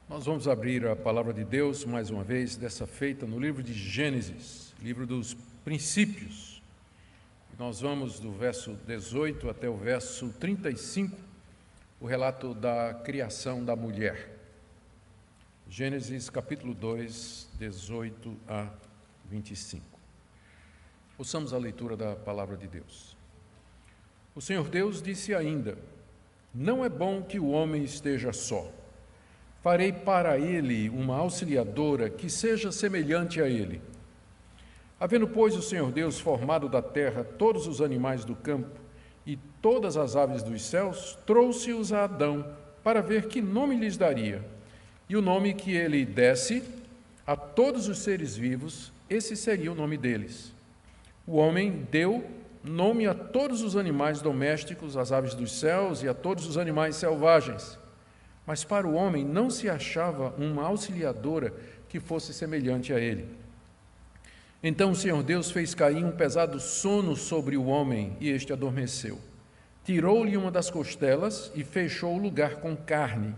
Nós vamos abrir a palavra de Deus mais uma vez, dessa feita no livro de Gênesis, livro dos princípios. Nós vamos do verso 18 até o verso 35, o relato da criação da mulher. Gênesis capítulo 2, 18 a 25. Ouçamos a leitura da palavra de Deus. O Senhor Deus disse ainda: não é bom que o homem esteja só. Farei para ele uma auxiliadora que seja semelhante a ele. Havendo, pois, o Senhor Deus formado da terra todos os animais do campo e todas as aves dos céus, trouxe-os a Adão para ver que nome lhes daria. E o nome que ele desse a todos os seres vivos, esse seria o nome deles. O homem deu nome a todos os animais domésticos, às aves dos céus e a todos os animais selvagens. Mas para o homem não se achava uma auxiliadora que fosse semelhante a ele. Então o Senhor Deus fez cair um pesado sono sobre o homem, e este adormeceu. Tirou-lhe uma das costelas e fechou o lugar com carne.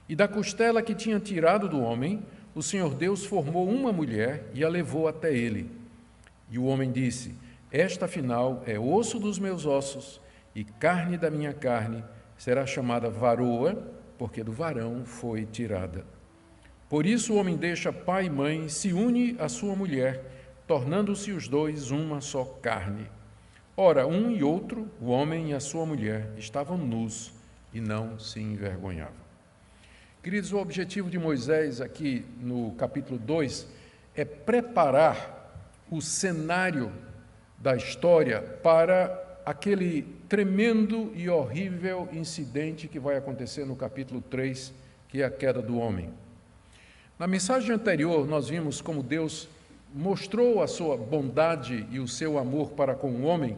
E da costela que tinha tirado do homem, o Senhor Deus formou uma mulher e a levou até ele. E o homem disse: esta, afinal, é osso dos meus ossos e carne da minha carne, será chamada varoa, porque do varão foi tirada. Por isso o homem deixa pai e mãe, se une à sua mulher, tornando-se os dois uma só carne. Ora, um e outro, o homem e a sua mulher, estavam nus e não se envergonhavam. Queridos, o objetivo de Moisés aqui no capítulo 2 é preparar o cenário da história para aquele tremendo e horrível incidente que vai acontecer no capítulo 3, que é a queda do homem. Na mensagem anterior, nós vimos como Deus mostrou a sua bondade e o seu amor para com o homem,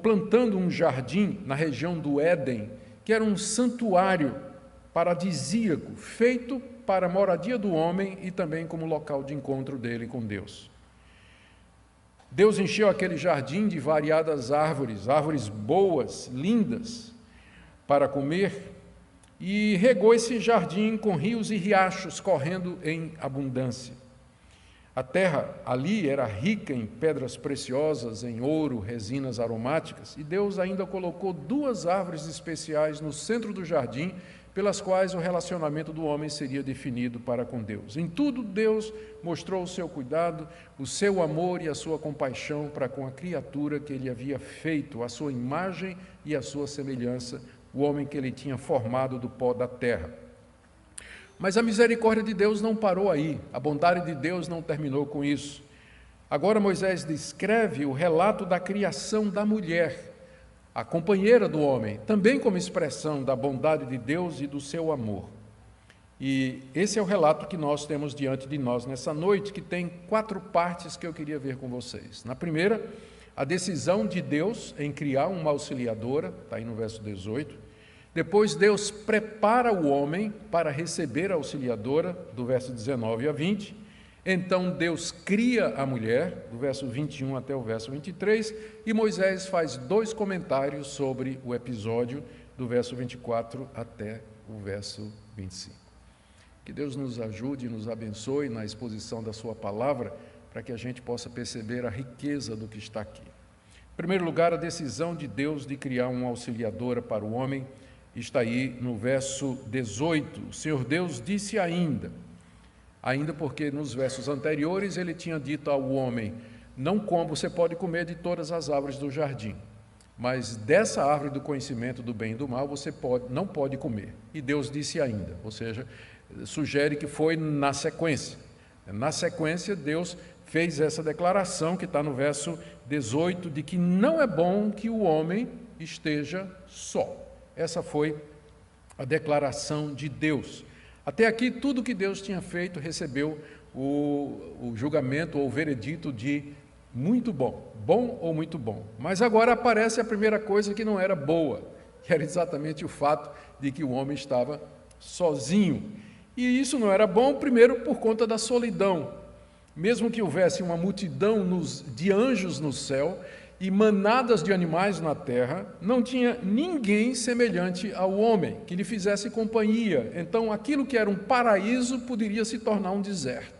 plantando um jardim na região do Éden, que era um santuário paradisíaco, feito para a moradia do homem e também como local de encontro dele com Deus. Deus encheu aquele jardim de variadas árvores boas, lindas, para comer, e regou esse jardim com rios e riachos correndo em abundância. A terra ali era rica em pedras preciosas, em ouro, resinas aromáticas, e Deus ainda colocou 2 árvores especiais no centro do jardim, pelas quais o relacionamento do homem seria definido para com Deus. Em tudo, Deus mostrou o seu cuidado, o seu amor e a sua compaixão para com a criatura que ele havia feito, a sua imagem e a sua semelhança, o homem que ele tinha formado do pó da terra. Mas a misericórdia de Deus não parou aí, a bondade de Deus não terminou com isso. Agora Moisés descreve o relato da criação da mulher, a companheira do homem, também como expressão da bondade de Deus e do seu amor. E esse é o relato que nós temos diante de nós nessa noite, que tem 4 partes que eu queria ver com vocês. Na primeira, a decisão de Deus em criar uma auxiliadora, está aí no verso 18. Depois, Deus prepara o homem para receber a auxiliadora, do verso 19 a 20. Então Deus cria a mulher, do verso 21 até o verso 23, e Moisés faz 2 comentários sobre o episódio, do verso 24 até o verso 25. Que Deus nos ajude e nos abençoe na exposição da sua palavra, para que a gente possa perceber a riqueza do que está aqui. Em primeiro lugar, a decisão de Deus de criar uma auxiliadora para o homem está aí no verso 18. O Senhor Deus disse ainda porque nos versos anteriores ele tinha dito ao homem: não coma, você pode comer de todas as árvores do jardim, mas dessa árvore do conhecimento do bem e do mal você não pode comer. E Deus disse ainda, ou seja, sugere que foi na sequência. Na sequência, Deus fez essa declaração que está no verso 18, de que não é bom que o homem esteja só. Essa foi a declaração de Deus. Até aqui, tudo que Deus tinha feito recebeu o julgamento ou o veredito de muito bom, bom ou muito bom. Mas agora aparece a primeira coisa que não era boa, que era exatamente o fato de que o homem estava sozinho. E isso não era bom, primeiro, por conta da solidão. Mesmo que houvesse uma multidão de anjos no céu, e manadas de animais na terra, não tinha ninguém semelhante ao homem, que lhe fizesse companhia. Então, aquilo que era um paraíso poderia se tornar um deserto.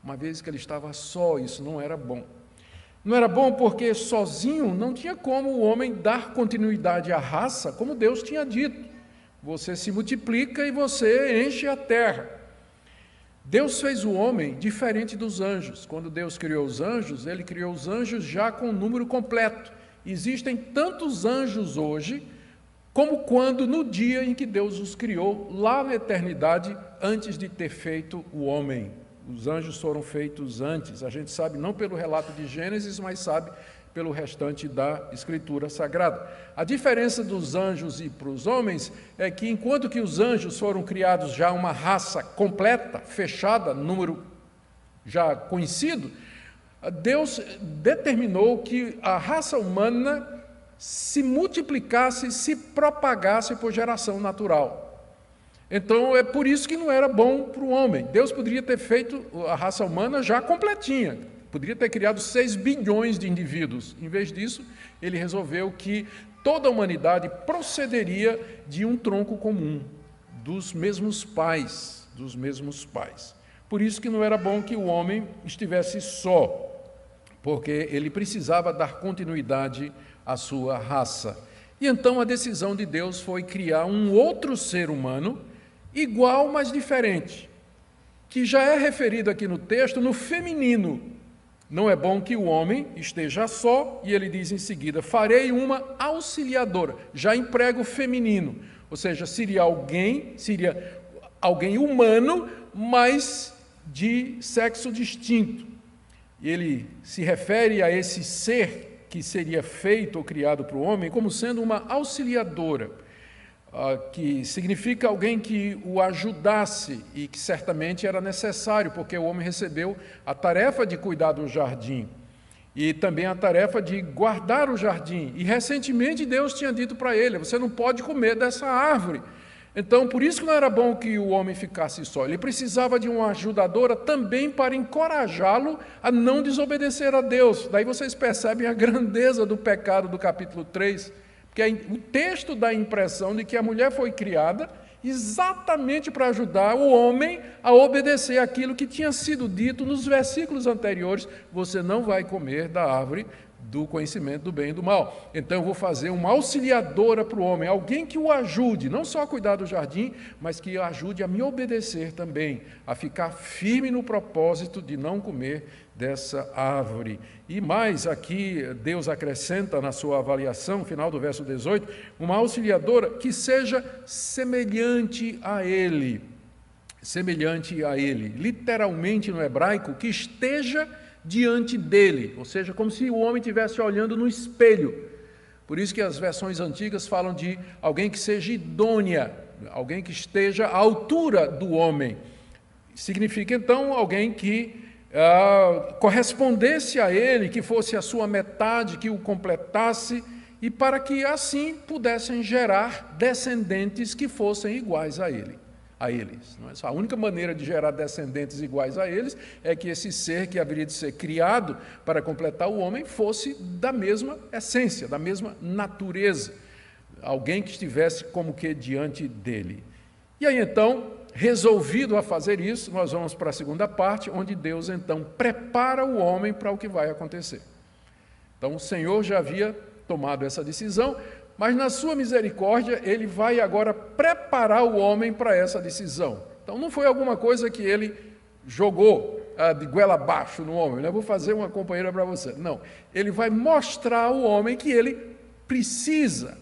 Uma vez que ele estava só, isso não era bom. Não era bom porque sozinho não tinha como o homem dar continuidade à raça, como Deus tinha dito. Você se multiplica e você enche a terra. Deus fez o homem diferente dos anjos. Quando Deus criou os anjos, ele criou os anjos já com o número completo. Existem tantos anjos hoje, como quando no dia em que Deus os criou, lá na eternidade, antes de ter feito o homem. Os anjos foram feitos antes. A gente sabe não pelo relato de Gênesis, mas sabe pelo restante da Escritura Sagrada. A diferença dos anjos e para os homens é que, enquanto que os anjos foram criados já uma raça completa, fechada, número já conhecido, Deus determinou que a raça humana se multiplicasse, se propagasse por geração natural. Então, é por isso que não era bom para o homem. Deus poderia ter feito a raça humana já completinha, poderia ter criado 6 bilhões de indivíduos. Em vez disso, ele resolveu que toda a humanidade procederia de um tronco comum, dos mesmos pais, Por isso que não era bom que o homem estivesse só, porque ele precisava dar continuidade à sua raça. E então a decisão de Deus foi criar um outro ser humano, igual, mas diferente, que já é referido aqui no texto no feminino. Não é bom que o homem esteja só, e ele diz em seguida, farei uma auxiliadora, já emprega o feminino, ou seja, seria alguém humano, mas de sexo distinto. E ele se refere a esse ser que seria feito ou criado para o homem como sendo uma auxiliadora, que significa alguém que o ajudasse e que certamente era necessário, porque o homem recebeu a tarefa de cuidar do jardim e também a tarefa de guardar o jardim. E recentemente Deus tinha dito para ele, você não pode comer dessa árvore. Então, por isso que não era bom que o homem ficasse só. Ele precisava de uma ajudadora também para encorajá-lo a não desobedecer a Deus. Daí vocês percebem a grandeza do pecado do capítulo 3, porque o texto dá a impressão de que a mulher foi criada exatamente para ajudar o homem a obedecer aquilo que tinha sido dito nos versículos anteriores, você não vai comer da árvore do conhecimento do bem e do mal. Então eu vou fazer uma auxiliadora para o homem, alguém que o ajude, não só a cuidar do jardim, mas que o ajude a me obedecer também, a ficar firme no propósito de não comer dessa árvore. E mais aqui, Deus acrescenta na sua avaliação, final do verso 18, uma auxiliadora que seja semelhante a ele. Semelhante a ele. Literalmente no hebraico, que esteja diante dele, ou seja, como se o homem estivesse olhando no espelho. Por isso que as versões antigas falam de alguém que seja idônea, alguém que esteja à altura do homem. Significa, então, alguém que correspondesse a ele, que fosse a sua metade, que o completasse, e para que assim pudessem gerar descendentes que fossem iguais a eles. Não é? A única maneira de gerar descendentes iguais a eles é que esse ser que haveria de ser criado para completar o homem fosse da mesma essência, da mesma natureza, alguém que estivesse como que diante dele. E aí então, resolvido a fazer isso, nós vamos para a segunda parte, onde Deus então prepara o homem para o que vai acontecer. Então o Senhor já havia tomado essa decisão, mas na sua misericórdia, ele vai agora preparar o homem para essa decisão. Então não foi alguma coisa que ele jogou de goela abaixo no homem, eu vou fazer uma companheira para você. Não, ele vai mostrar ao homem que ele precisa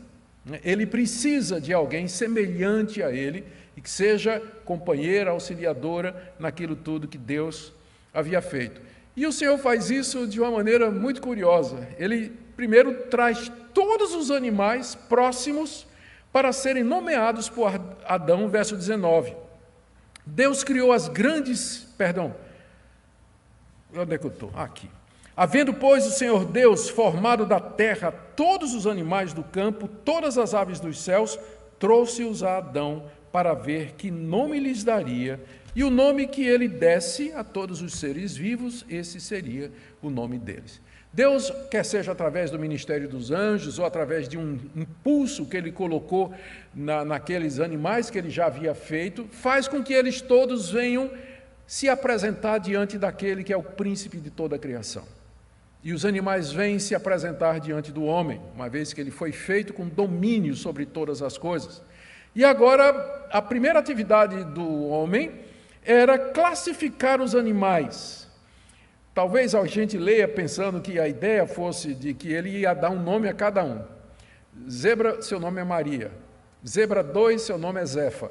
de alguém semelhante a ele, e que seja companheira, auxiliadora naquilo tudo que Deus havia feito. E o Senhor faz isso de uma maneira muito curiosa. Ele primeiro traz todos os animais próximos para serem nomeados por Adão, verso 19. Deus criou as grandes... Onde é que eu estou? Aqui. Havendo, pois, o Senhor Deus formado da terra todos os animais do campo, todas as aves dos céus, trouxe-os a Adão para ver que nome lhes daria, E o nome que ele desse a todos os seres vivos, esse seria o nome deles. Deus, quer seja através do ministério dos anjos ou através de um impulso que ele colocou naqueles animais que ele já havia feito, faz com que eles todos venham se apresentar diante daquele que é o príncipe de toda a criação. E os animais vêm se apresentar diante do homem, uma vez que ele foi feito com domínio sobre todas as coisas. E agora, a primeira atividade do homem era classificar os animais. Talvez a gente leia pensando que a ideia fosse de que ele ia dar um nome a cada um. Zebra, seu nome é Maria. Zebra 2, seu nome é Zefa.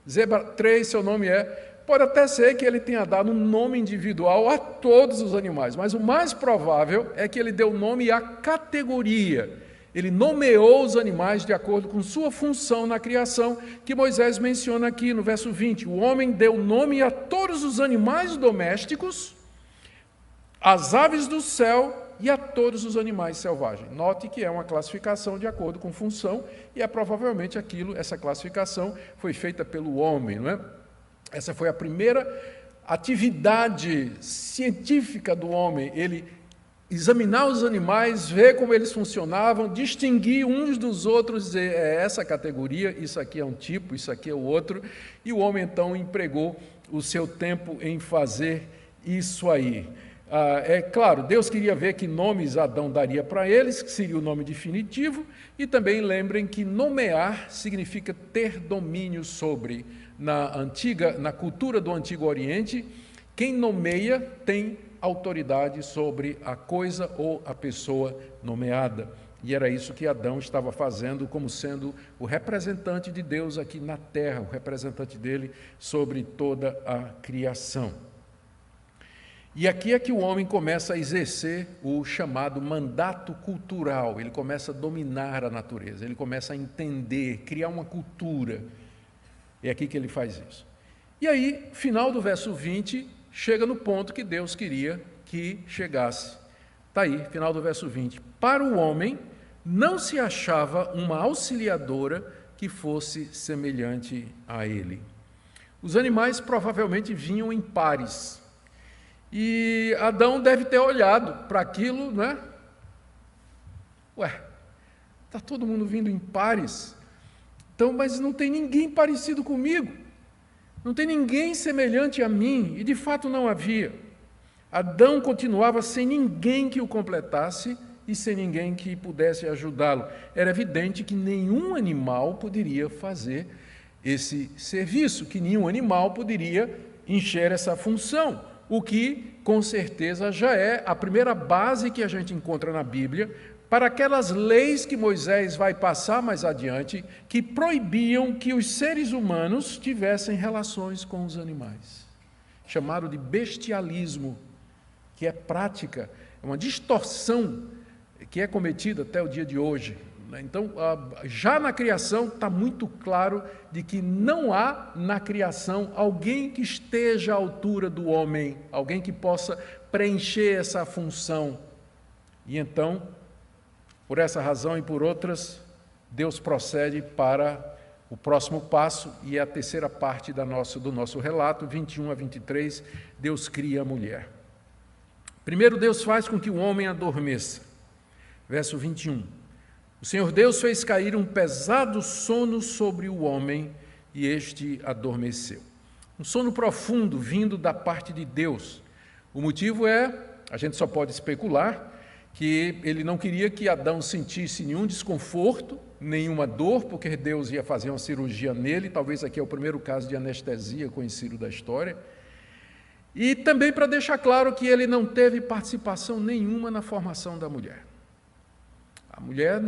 Zebra 3, seu nome é... Pode até ser que ele tenha dado um nome individual a todos os animais, mas o mais provável é que ele deu nome à categoria. Ele nomeou os animais de acordo com sua função na criação, que Moisés menciona aqui no verso 20. O homem deu nome a todos os animais domésticos, às aves do céu e a todos os animais selvagens. Note que é uma classificação de acordo com função, e é provavelmente essa classificação foi feita pelo homem, não é? Essa foi a primeira atividade científica do homem, ele examinar os animais, ver como eles funcionavam, distinguir uns dos outros, dizer, é essa categoria, isso aqui é um tipo, isso aqui é o outro, e o homem então empregou o seu tempo em fazer isso aí. É claro, Deus queria ver que nomes Adão daria para eles, que seria o nome definitivo, e também lembrem que nomear significa ter domínio sobre. Na cultura do Antigo Oriente, quem nomeia tem autoridade sobre a coisa ou a pessoa nomeada. E era isso que Adão estava fazendo, como sendo o representante de Deus aqui na terra, o representante dele sobre toda a criação. E aqui é que o homem começa a exercer o chamado mandato cultural, ele começa a dominar a natureza, ele começa a entender, criar uma cultura. É aqui que ele faz isso. E aí, final do verso 20, chega no ponto que Deus queria que chegasse. Está aí, final do verso 20. Para o homem, não se achava uma auxiliadora que fosse semelhante a ele. Os animais provavelmente vinham em pares. E Adão deve ter olhado para aquilo, né? Ué, está todo mundo vindo em pares? Então, mas não tem ninguém parecido comigo, não tem ninguém semelhante a mim, e de fato não havia. Adão continuava sem ninguém que o completasse e sem ninguém que pudesse ajudá-lo. Era evidente que nenhum animal poderia fazer esse serviço, que nenhum animal poderia encher essa função, o que, com certeza, já é a primeira base que a gente encontra na Bíblia para aquelas leis que Moisés vai passar mais adiante, que proibiam que os seres humanos tivessem relações com os animais. Chamado de bestialismo, que é prática, é uma distorção que é cometida até o dia de hoje. Então, já na criação está muito claro de que não há na criação alguém que esteja à altura do homem, alguém que possa preencher essa função. E então, por essa razão e por outras, Deus procede para o próximo passo, e é a terceira parte do nosso relato, 21 a 23, Deus cria a mulher. Primeiro, Deus faz com que o homem adormeça. Verso 21. O Senhor Deus fez cair um pesado sono sobre o homem, e este adormeceu. Um sono profundo vindo da parte de Deus. O motivo é, a gente só pode especular, que ele não queria que Adão sentisse nenhum desconforto, nenhuma dor, porque Deus ia fazer uma cirurgia nele, talvez aqui é o primeiro caso de anestesia conhecido da história, e também para deixar claro que ele não teve participação nenhuma na formação da mulher. A mulher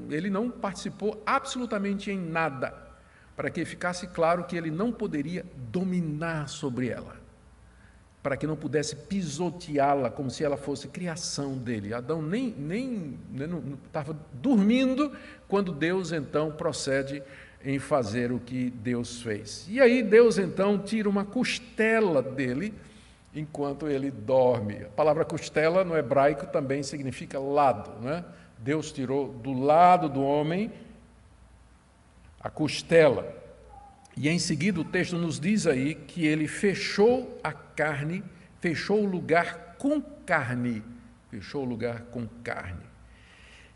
ele não participou absolutamente em nada, para que ficasse claro que ele não poderia dominar sobre ela, para que não pudesse pisoteá-la como se ela fosse criação dele. Adão nem estava dormindo quando Deus então procede em fazer o que Deus fez. E aí Deus então tira uma costela dele enquanto ele dorme. A palavra costela no hebraico também significa lado, né? Deus tirou do lado do homem a costela. E em seguida o texto nos diz aí que ele fechou a carne, fechou o lugar com carne. Fechou o lugar com carne.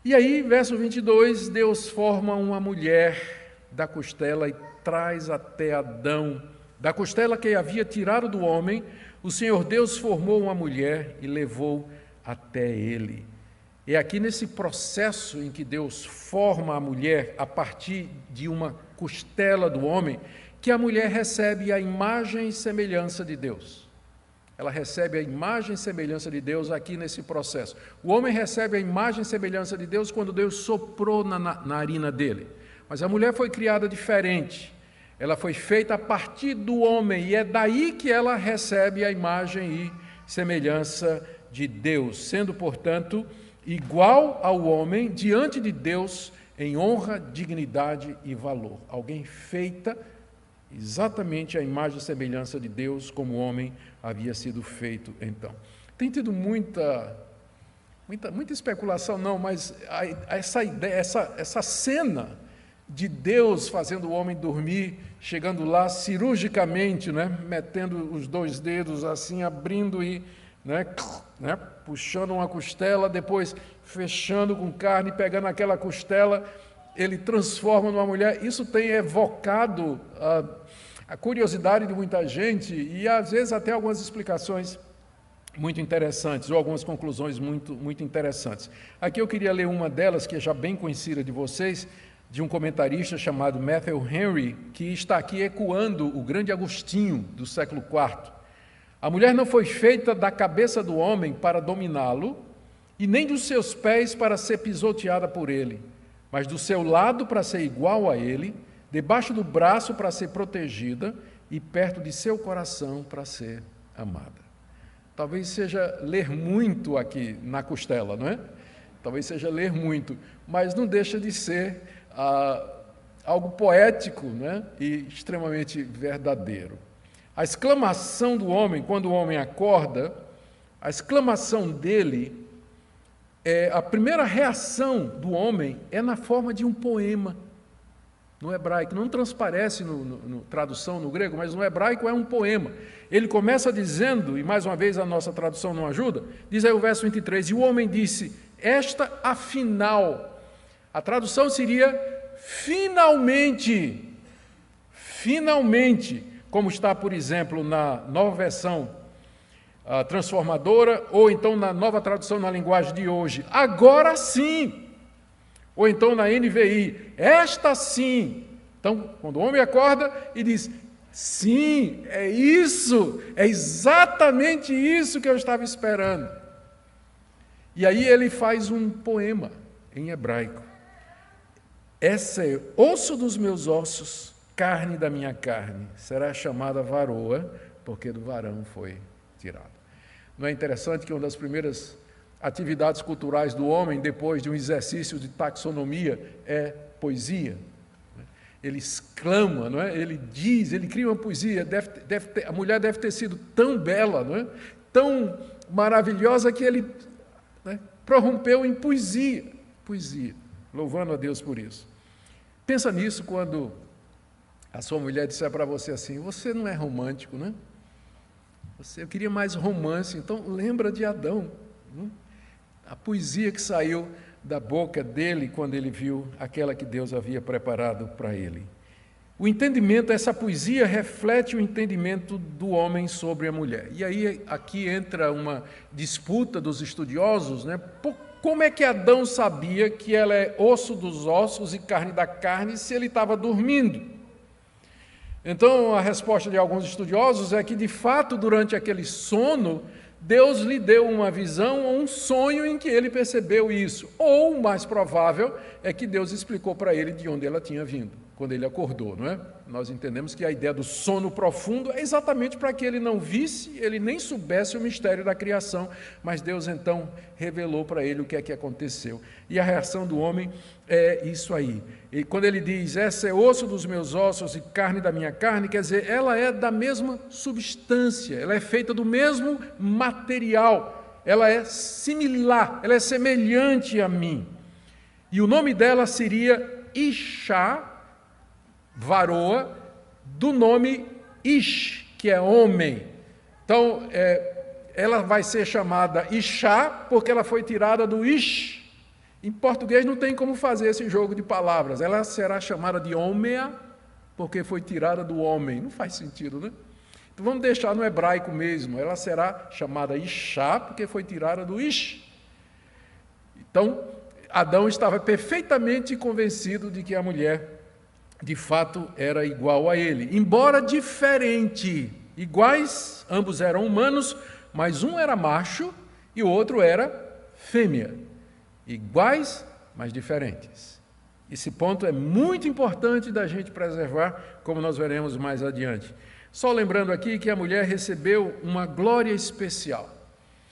E aí, verso 22, Deus forma uma mulher da costela e traz até Adão. Da costela que havia tirado do homem, o Senhor Deus formou uma mulher e levou até ele. É aqui nesse processo em que Deus forma a mulher a partir de uma costela do homem, que a mulher recebe a imagem e semelhança de Deus. Ela recebe a imagem e semelhança de Deus aqui nesse processo. O homem recebe a imagem e semelhança de Deus quando Deus soprou na narina dele. Mas a mulher foi criada diferente. Ela foi feita a partir do homem, e é daí que ela recebe a imagem e semelhança de Deus, sendo, portanto, igual ao homem diante de Deus em honra, dignidade e valor. Alguém feita exatamente a imagem e semelhança de Deus, como o homem havia sido feito então. Tem tido muita especulação, não, mas essa ideia, essa cena de Deus fazendo o homem dormir, chegando lá cirurgicamente, né, metendo os dois dedos assim, abrindo e puxando uma costela, depois fechando com carne, pegando aquela costela, ele transforma numa mulher. Isso tem evocado a curiosidade de muita gente e, às vezes, até algumas explicações muito interessantes, ou algumas conclusões muito interessantes. Aqui eu queria ler uma delas, que é já bem conhecida de vocês, de um comentarista chamado Matthew Henry, que está aqui ecoando o grande Agostinho do século IV. A mulher não foi feita da cabeça do homem para dominá-lo, e nem dos seus pés para ser pisoteada por ele, mas do seu lado para ser igual a ele, debaixo do braço para ser protegida e perto de seu coração para ser amada. Talvez seja ler muito aqui na costela, não é? Talvez seja ler muito, mas não deixa de ser algo poético, né? E extremamente verdadeiro. A exclamação do homem, quando o homem acorda, a exclamação dele, a primeira reação do homem é na forma de um poema. No hebraico, não transparece no tradução no grego, mas no hebraico é um poema. Ele começa dizendo, e mais uma vez a nossa tradução não ajuda, diz aí o verso 23, e o homem disse, esta afinal, a tradução seria finalmente, finalmente, como está, por exemplo, na nova versão transformadora, ou então na nova tradução na linguagem de hoje, agora sim, ou então na NVI, esta sim. Então, quando o homem acorda e diz, sim, é isso, é exatamente isso que eu estava esperando. E aí ele faz um poema em hebraico. Essa é osso dos meus ossos, carne da minha carne, será chamada varoa, porque do varão foi tirado. Não é interessante que uma das primeiras atividades culturais do homem, depois de um exercício de taxonomia, é poesia? Ele exclama, não é? Ele diz, ele cria uma poesia, a mulher deve ter sido tão bela, não é? Tão maravilhosa que ele prorrompeu em poesia, louvando a Deus por isso. Pensa nisso quando a sua mulher disser para você assim, você não é romântico, né? Eu queria mais romance, então lembra de Adão, né? A poesia que saiu da boca dele quando ele viu aquela que Deus havia preparado para ele. O entendimento, essa poesia reflete o entendimento do homem sobre a mulher. E aí aqui entra uma disputa dos estudiosos, né? Como é que Adão sabia que ela é osso dos ossos e carne da carne se ele estava dormindo? Então, a resposta de alguns estudiosos é que, de fato, durante aquele sono, Deus lhe deu uma visão ou um sonho em que ele percebeu isso. Ou, o mais provável, é que Deus explicou para ele de onde ela tinha vindo, quando ele acordou, não é? Nós entendemos que a ideia do sono profundo é exatamente para que ele não visse, ele nem soubesse o mistério da criação, mas Deus então revelou para ele o que é que aconteceu. E a reação do homem é isso aí. E quando ele diz, essa é osso dos meus ossos e carne da minha carne, quer dizer, ela é da mesma substância, ela é feita do mesmo material, ela é similar, ela é semelhante a mim. E o nome dela seria Ishá, varoa, do nome Ish, que é homem. Então, ela vai ser chamada Ishá, porque ela foi tirada do Ish. Em português não tem como fazer esse jogo de palavras. Ela será chamada de Homea, porque foi tirada do homem. Não faz sentido, né? Então vamos deixar no hebraico mesmo. Ela será chamada Ishá, porque foi tirada do Ish. Então, Adão estava perfeitamente convencido de que a mulher, de fato, era igual a ele. Embora diferente, iguais, ambos eram humanos, mas um era macho e o outro era fêmea. Iguais, mas diferentes. Esse ponto é muito importante da gente preservar, como nós veremos mais adiante. Só lembrando aqui que a mulher recebeu uma glória especial.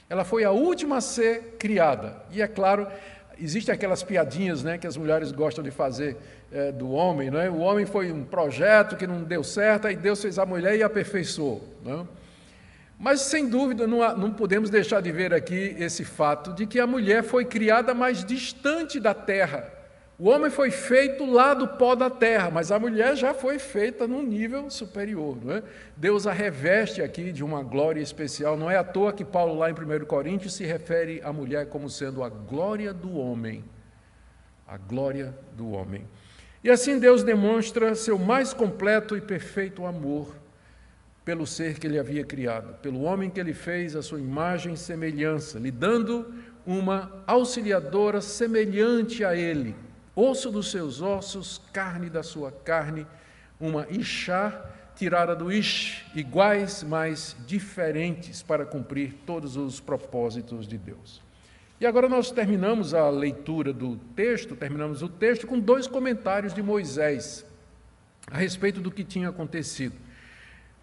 Ela foi a última a ser criada. E é claro, existem aquelas piadinhas, né, que as mulheres gostam de fazer do homem. Né? O homem foi um projeto que não deu certo, aí Deus fez a mulher e aperfeiçoou. Né? Mas, sem dúvida, não podemos deixar de ver aqui esse fato de que a mulher foi criada mais distante da terra. O homem foi feito lá do pó da terra, mas a mulher já foi feita num nível superior. Não é? Deus a reveste aqui de uma glória especial. Não é à toa que Paulo, lá em 1 Coríntios, se refere à mulher como sendo a glória do homem. A glória do homem. E assim Deus demonstra seu mais completo e perfeito amor pelo ser que ele havia criado, pelo homem que ele fez a sua imagem e semelhança, lhe dando uma auxiliadora semelhante a ele, osso dos seus ossos, carne da sua carne, uma Ishá tirada do Ish, iguais, mas diferentes para cumprir todos os propósitos de Deus. E agora nós terminamos a leitura do texto, terminamos o texto com 2 comentários de Moisés a respeito do que tinha acontecido.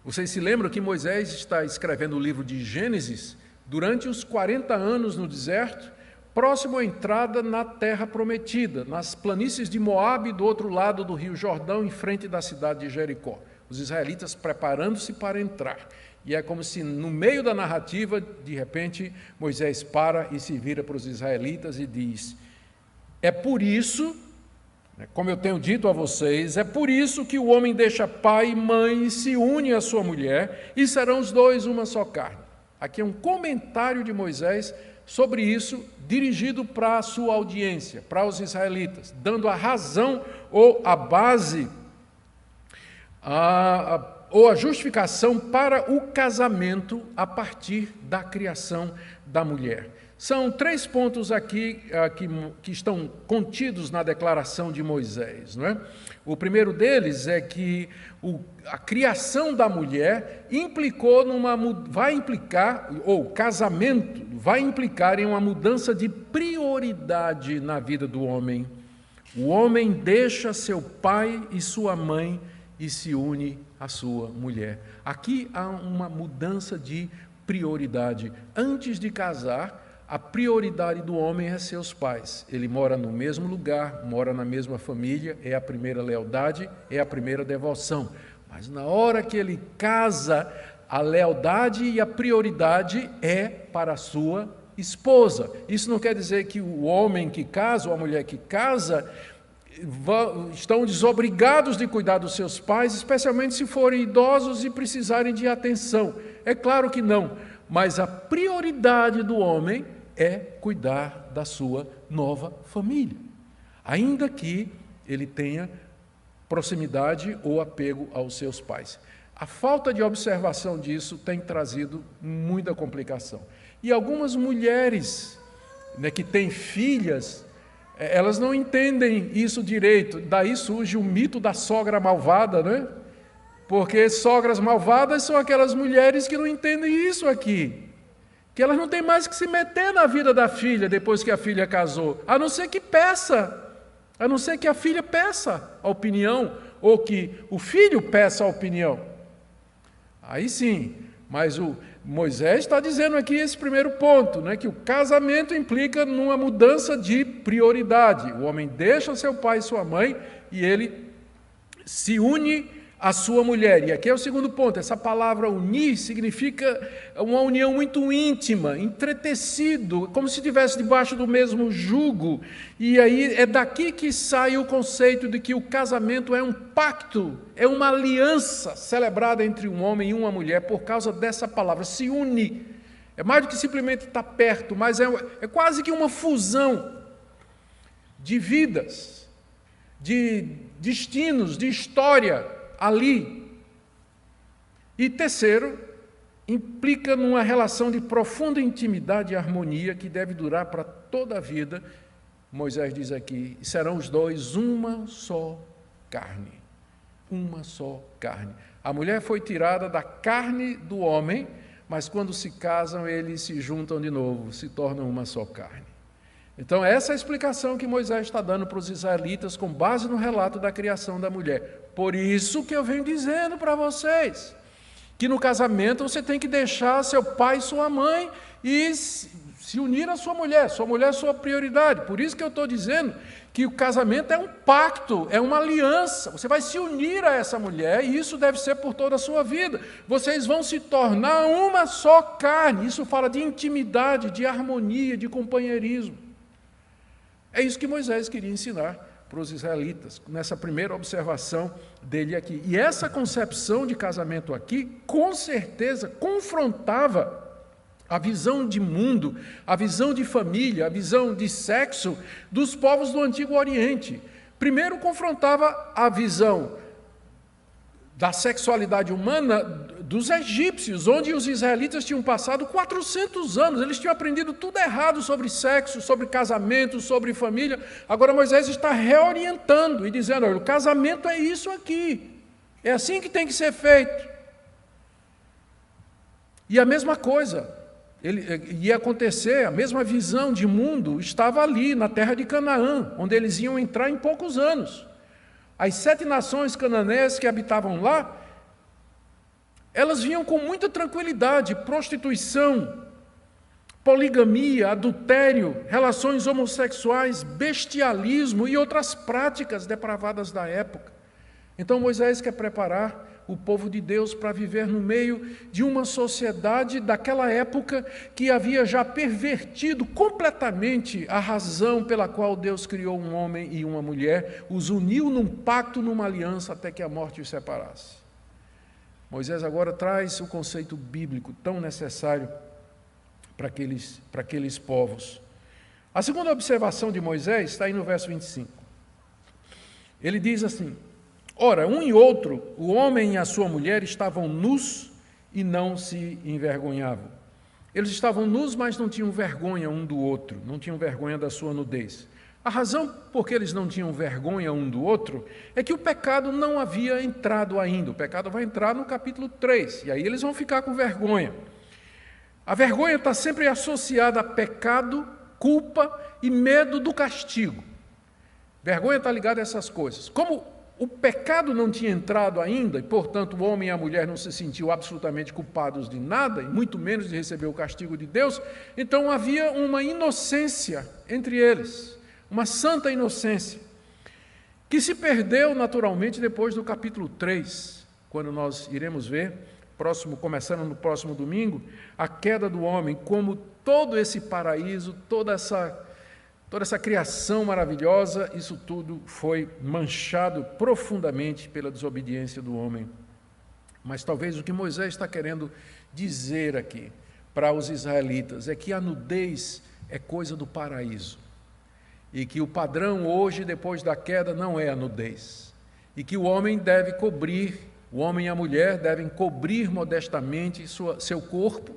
Vocês se lembram que Moisés está escrevendo o livro de Gênesis durante os 40 anos no deserto, próximo à entrada na terra prometida, nas planícies de Moabe, do outro lado do rio Jordão, em frente da cidade de Jericó. Os israelitas preparando-se para entrar. E é como se no meio da narrativa, de repente, Moisés para e se vira para os israelitas e diz: é por isso, como eu tenho dito a vocês, é por isso que o homem deixa pai e mãe e se une à sua mulher, e serão os dois uma só carne. Aqui é um comentário de Moisés sobre isso, dirigido para a sua audiência, para os israelitas, dando a razão ou a base, ou a justificação para o casamento a partir da criação da mulher. São 3 pontos aqui que estão contidos na declaração de Moisés. Não é? O primeiro deles é que a criação da mulher o casamento vai implicar em uma mudança de prioridade na vida do homem. O homem deixa seu pai e sua mãe e se une à sua mulher. Aqui há uma mudança de prioridade. Antes de casar, a prioridade do homem é seus pais. Ele mora no mesmo lugar, mora na mesma família, é a primeira lealdade, é a primeira devoção. Mas na hora que ele casa, a lealdade e a prioridade é para a sua esposa. Isso não quer dizer que o homem que casa ou a mulher que casa estão desobrigados de cuidar dos seus pais, especialmente se forem idosos e precisarem de atenção. É claro que não, mas a prioridade do homem é cuidar da sua nova família, ainda que ele tenha proximidade ou apego aos seus pais. A falta de observação disso tem trazido muita complicação. E algumas mulheres, que têm filhas, elas não entendem isso direito. Daí surge o mito da sogra malvada, né? Porque sogras malvadas são aquelas mulheres que não entendem isso aqui. Que elas não têm mais que se meter na vida da filha depois que a filha casou, a não ser que peça, a não ser que a filha peça a opinião, ou que o filho peça a opinião. Aí sim, mas o Moisés está dizendo aqui esse primeiro ponto, que o casamento implica numa mudança de prioridade. O homem deixa seu pai e sua mãe e ele se une a sua mulher. E aqui é o segundo ponto, essa palavra unir significa uma união muito íntima, entretecido, como se estivesse debaixo do mesmo jugo. E aí é daqui que sai o conceito de que o casamento é um pacto, é uma aliança celebrada entre um homem e uma mulher por causa dessa palavra, se une. É mais do que simplesmente estar perto, mas é quase que uma fusão de vidas, de destinos, de história, ali. E terceiro, implica numa relação de profunda intimidade e harmonia que deve durar para toda a vida. Moisés diz aqui, serão os dois uma só carne. Uma só carne. A mulher foi tirada da carne do homem, mas quando se casam, eles se juntam de novo, se tornam uma só carne. Então, essa é a explicação que Moisés está dando para os israelitas com base no relato da criação da mulher. Por isso que eu venho dizendo para vocês, que no casamento você tem que deixar seu pai e sua mãe e se unir à sua mulher é sua prioridade. Por isso que eu estou dizendo que o casamento é um pacto, é uma aliança. Você vai se unir a essa mulher e isso deve ser por toda a sua vida. Vocês vão se tornar uma só carne. Isso fala de intimidade, de harmonia, de companheirismo. É isso que Moisés queria ensinar para os israelitas, nessa primeira observação dele aqui. E essa concepção de casamento aqui, com certeza, confrontava a visão de mundo, a visão de família, a visão de sexo dos povos do Antigo Oriente. Primeiro, confrontava a visão da sexualidade humana dos egípcios, onde os israelitas tinham passado 400 anos, eles tinham aprendido tudo errado sobre sexo, sobre casamento, sobre família. Agora Moisés está reorientando e dizendo, olha, o casamento é isso aqui, é assim que tem que ser feito. E a mesma coisa, ia acontecer, a mesma visão de mundo estava ali, na terra de Canaã, onde eles iam entrar em poucos anos. As 7 nações cananeas que habitavam lá, elas vinham com muita tranquilidade, prostituição, poligamia, adultério, relações homossexuais, bestialismo e outras práticas depravadas da época. Então Moisés quer preparar o povo de Deus para viver no meio de uma sociedade daquela época que havia já pervertido completamente a razão pela qual Deus criou um homem e uma mulher, os uniu num pacto, numa aliança, até que a morte os separasse. Moisés agora traz o conceito bíblico tão necessário para aqueles povos. A segunda observação de Moisés está aí no verso 25. Ele diz assim, ora, um e outro, o homem e a sua mulher, estavam nus e não se envergonhavam. Eles estavam nus, mas não tinham vergonha um do outro, não tinham vergonha da sua nudez. A razão por que eles não tinham vergonha um do outro é que o pecado não havia entrado ainda. O pecado vai entrar no capítulo 3, e aí eles vão ficar com vergonha. A vergonha está sempre associada a pecado, culpa e medo do castigo. Vergonha está ligada a essas coisas. Como o pecado não tinha entrado ainda, e, portanto, o homem e a mulher não se sentiam absolutamente culpados de nada, e muito menos de receber o castigo de Deus, então havia uma inocência entre eles, uma santa inocência, que se perdeu naturalmente depois do capítulo 3, quando nós iremos ver, começando no próximo domingo, a queda do homem, como todo esse paraíso, toda essa criação maravilhosa, isso tudo foi manchado profundamente pela desobediência do homem. Mas talvez o que Moisés está querendo dizer aqui para os israelitas é que a nudez é coisa do paraíso. E que o padrão hoje, depois da queda, não é a nudez. E que o homem deve cobrir, o homem e a mulher devem cobrir modestamente seu corpo,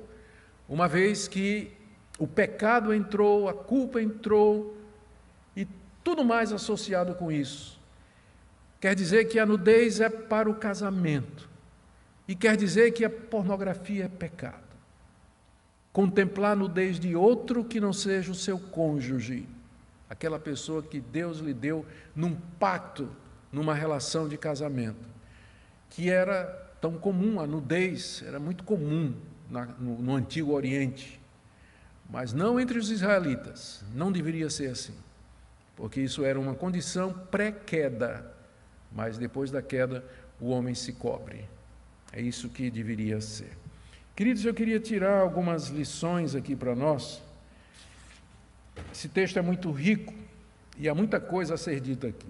uma vez que o pecado entrou, a culpa entrou e tudo mais associado com isso. Quer dizer que a nudez é para o casamento. E quer dizer que a pornografia é pecado. Contemplar a nudez de outro que não seja o seu cônjuge, aquela pessoa que Deus lhe deu num pacto, numa relação de casamento, que era tão comum, a nudez era muito comum no Antigo Oriente. Mas não entre os israelitas, não deveria ser assim, porque isso era uma condição pré-queda, mas depois da queda o homem se cobre. É isso que deveria ser. Queridos, eu queria tirar algumas lições aqui para nós. Esse texto é muito rico e há muita coisa a ser dita aqui.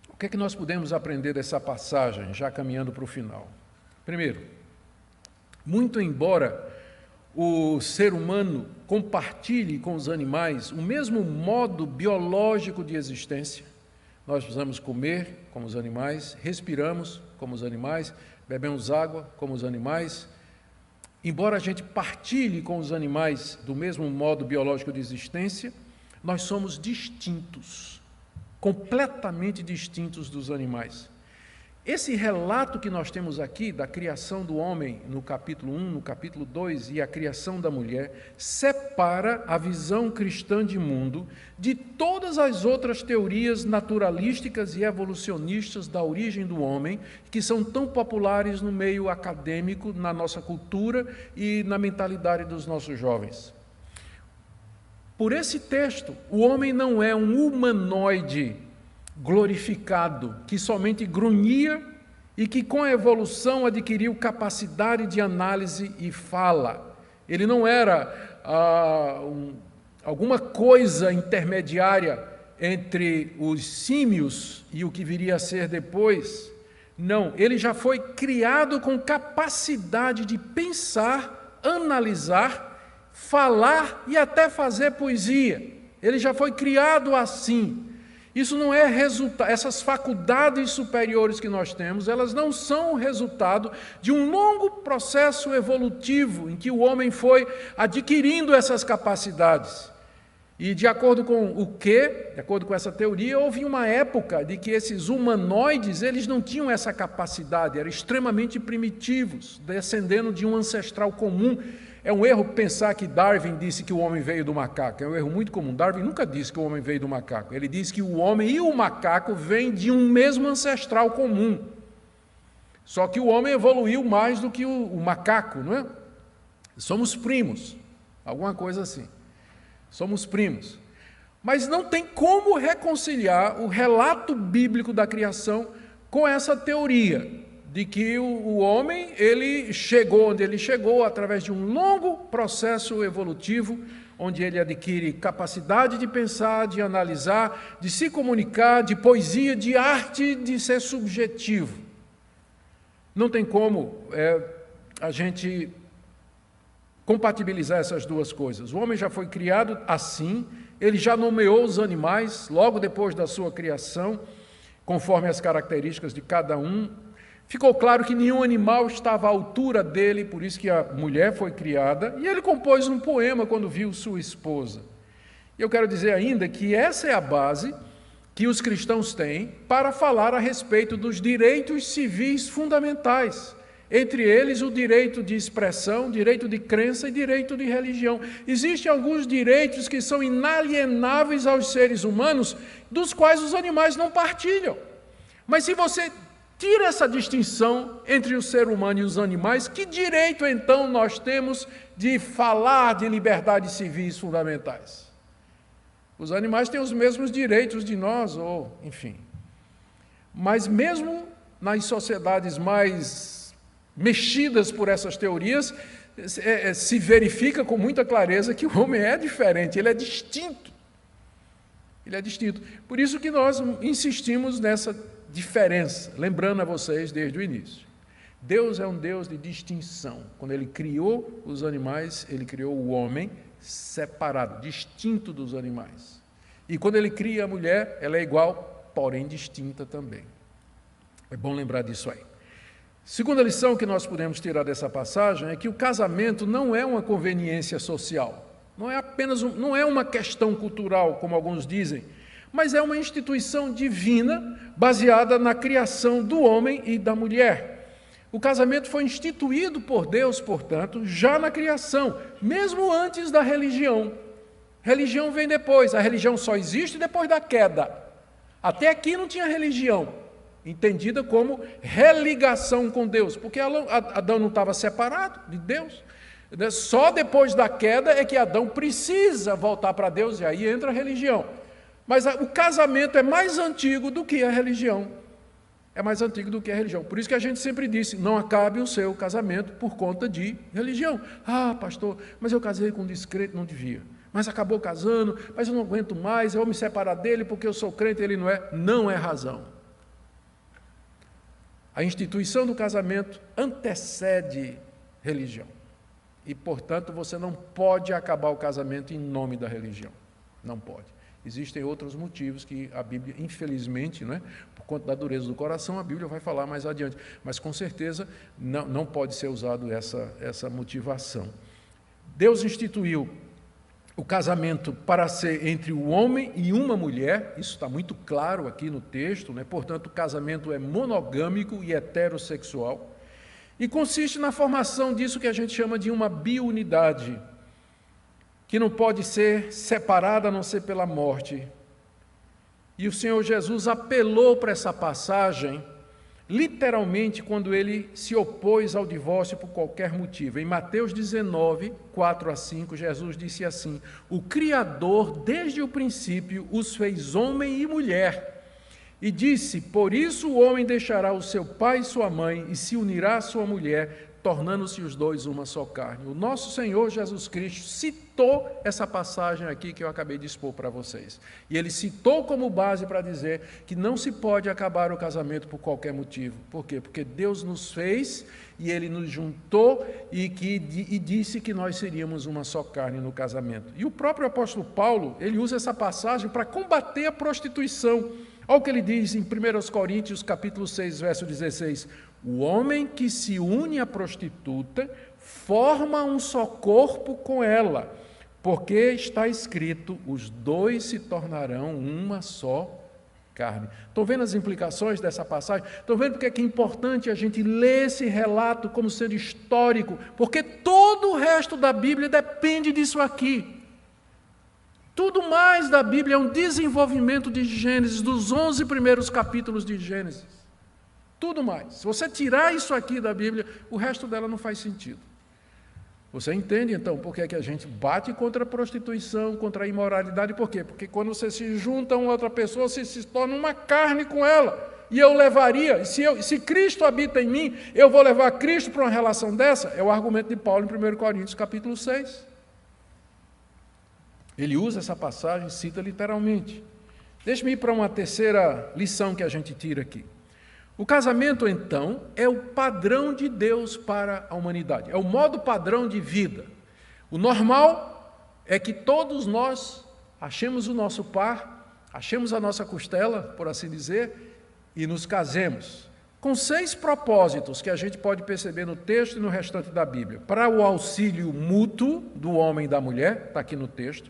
O que é que nós podemos aprender dessa passagem, já caminhando para o final? Primeiro, muito embora o ser humano compartilhe com os animais o mesmo modo biológico de existência, nós precisamos comer como os animais, respiramos como os animais, bebemos água como os animais. Embora a gente partilhe com os animais do mesmo modo biológico de existência, nós somos distintos, completamente distintos dos animais. Esse relato que nós temos aqui da criação do homem no capítulo 1, no capítulo 2 e a criação da mulher, separa a visão cristã de mundo de todas as outras teorias naturalísticas e evolucionistas da origem do homem, que são tão populares no meio acadêmico, na nossa cultura e na mentalidade dos nossos jovens. Por esse texto, o homem não é um humanoide glorificado, que somente grunhia e que com a evolução adquiriu capacidade de análise e fala. Ele não era alguma coisa intermediária entre os símios e o que viria a ser depois. Não, ele já foi criado com capacidade de pensar, analisar, falar e até fazer poesia. Ele já foi criado assim. Isso não é resultado, essas faculdades superiores que nós temos, elas não são o resultado de um longo processo evolutivo em que o homem foi adquirindo essas capacidades. E de acordo com essa teoria, houve uma época de que esses humanoides, eles não tinham essa capacidade, eram extremamente primitivos, descendendo de um ancestral comum. É um erro pensar que Darwin disse que o homem veio do macaco. É um erro muito comum. Darwin nunca disse que o homem veio do macaco. Ele disse que o homem e o macaco vêm de um mesmo ancestral comum. Só que o homem evoluiu mais do que o macaco, não é? Somos primos, alguma coisa assim. Somos primos. Mas não tem como reconciliar o relato bíblico da criação com essa teoria de que o homem, ele chegou onde ele chegou através de um longo processo evolutivo, onde ele adquire capacidade de pensar, de analisar, de se comunicar, de poesia, de arte, de ser subjetivo. Não tem como a gente compatibilizar essas duas coisas. O homem já foi criado assim, ele já nomeou os animais logo depois da sua criação, conforme as características de cada um. Ficou claro que nenhum animal estava à altura dele, por isso que a mulher foi criada, e ele compôs um poema quando viu sua esposa. E eu quero dizer ainda que essa é a base que os cristãos têm para falar a respeito dos direitos civis fundamentais, entre eles o direito de expressão, direito de crença e direito de religião. Existem alguns direitos que são inalienáveis aos seres humanos, dos quais os animais não partilham. Mas se você tira essa distinção entre o ser humano e os animais, que direito então nós temos de falar de liberdades civis fundamentais? Os animais têm os mesmos direitos de nós, ou enfim. Mas mesmo nas sociedades mais mexidas por essas teorias, se verifica com muita clareza que o homem é diferente, ele é distinto. Ele é distinto. Por isso que nós insistimos nessa diferença, lembrando a vocês desde o início. Deus é um Deus de distinção. Quando Ele criou os animais, Ele criou o homem separado, distinto dos animais. E quando Ele cria a mulher, ela é igual, porém distinta também. É bom lembrar disso aí. Segunda lição que nós podemos tirar dessa passagem é que o casamento não é uma conveniência social. Não é uma questão cultural, como alguns dizem, mas é uma instituição divina baseada na criação do homem e da mulher. O casamento foi instituído por Deus, portanto, já na criação, mesmo antes da religião. Religião vem depois, a religião só existe depois da queda. Até aqui não tinha religião, entendida como religação com Deus, porque Adão não estava separado de Deus. Só depois da queda é que Adão precisa voltar para Deus, e aí entra a religião. Mas o casamento é mais antigo do que a religião. é mais antigo do que a religião. Por isso que a gente sempre disse, não acabe o seu casamento por conta de religião. Ah, pastor, mas eu casei com um descrente, não devia. Mas acabou casando, mas eu não aguento mais, eu vou me separar dele porque eu sou crente e ele não é. Não é razão. A instituição do casamento antecede religião. E, portanto, você não pode acabar o casamento em nome da religião. Não pode. Existem outros motivos que a Bíblia, infelizmente, por conta da dureza do coração, a Bíblia vai falar mais adiante. Mas, com certeza, não pode ser usado essa motivação. Deus instituiu o casamento para ser entre o homem e uma mulher, isso está muito claro aqui no texto, portanto, o casamento é monogâmico e heterossexual, e consiste na formação disso que a gente chama de uma biunidade, que não pode ser separada a não ser pela morte. E o Senhor Jesus apelou para essa passagem, literalmente, quando ele se opôs ao divórcio por qualquer motivo. Em Mateus 19, 4 a 5, Jesus disse assim: o Criador, desde o princípio, os fez homem e mulher. E disse, por isso o homem deixará o seu pai e sua mãe e se unirá à sua mulher, tornando-se os dois uma só carne. O nosso Senhor Jesus Cristo citou essa passagem aqui que eu acabei de expor para vocês. E ele citou como base para dizer que não se pode acabar o casamento por qualquer motivo. Por quê? Porque Deus nos fez e ele nos juntou e disse que nós seríamos uma só carne no casamento. E o próprio apóstolo Paulo, ele usa essa passagem para combater a prostituição. Olha o que ele diz em 1 Coríntios, capítulo 6, verso 16. O homem que se une à prostituta forma um só corpo com ela, porque está escrito, os dois se tornarão uma só carne. Estão vendo as implicações dessa passagem? Estão vendo porque é importante a gente ler esse relato como sendo histórico? Porque todo o resto da Bíblia depende disso aqui. Tudo mais da Bíblia é um desenvolvimento de Gênesis, dos 11 primeiros capítulos de Gênesis. Tudo mais. Se você tirar isso aqui da Bíblia, o resto dela não faz sentido. Você entende, então, por que é que a gente bate contra a prostituição, contra a imoralidade? Por quê? Porque quando você se junta a uma outra pessoa, você se torna uma carne com ela. E eu levaria, se Cristo habita em mim, eu vou levar Cristo para uma relação dessa? É o argumento de Paulo em 1 Coríntios, capítulo 6. Ele usa essa passagem, cita literalmente. Deixe-me ir para uma terceira lição que a gente tira aqui. O casamento, então, é o padrão de Deus para a humanidade. É o modo padrão de vida. O normal é que todos nós achemos o nosso par, achemos a nossa costela, por assim dizer, e nos casemos. Com 6 propósitos que a gente pode perceber no texto e no restante da Bíblia. Para o auxílio mútuo do homem e da mulher, está aqui no texto.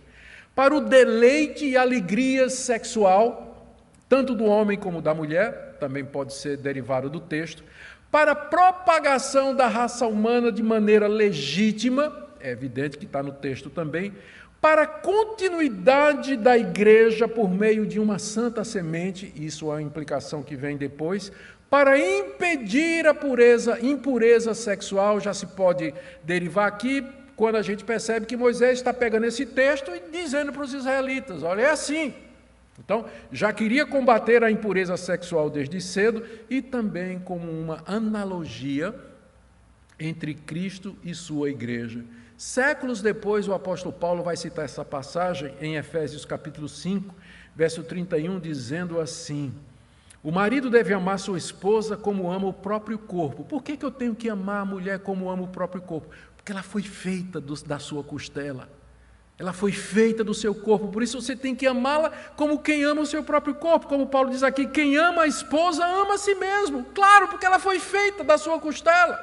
Para o deleite e alegria sexual, tanto do homem como da mulher, também pode ser derivado do texto. Para a propagação da raça humana de maneira legítima, é evidente que está no texto também. Para a continuidade da igreja por meio de uma santa semente, isso é uma implicação que vem depois. Para impedir a impureza sexual, já se pode derivar aqui, quando a gente percebe que Moisés está pegando esse texto e dizendo para os israelitas, olha, é assim. Então, já queria combater a impureza sexual desde cedo e também como uma analogia entre Cristo e sua igreja. Séculos depois, o apóstolo Paulo vai citar essa passagem em Efésios capítulo 5, verso 31, dizendo assim: o marido deve amar sua esposa como ama o próprio corpo. Por que eu tenho que amar a mulher como ama o próprio corpo? Porque ela foi feita da sua costela. Ela foi feita do seu corpo. Por isso você tem que amá-la como quem ama o seu próprio corpo. Como Paulo diz aqui, quem ama a esposa ama a si mesmo. Claro, porque ela foi feita da sua costela.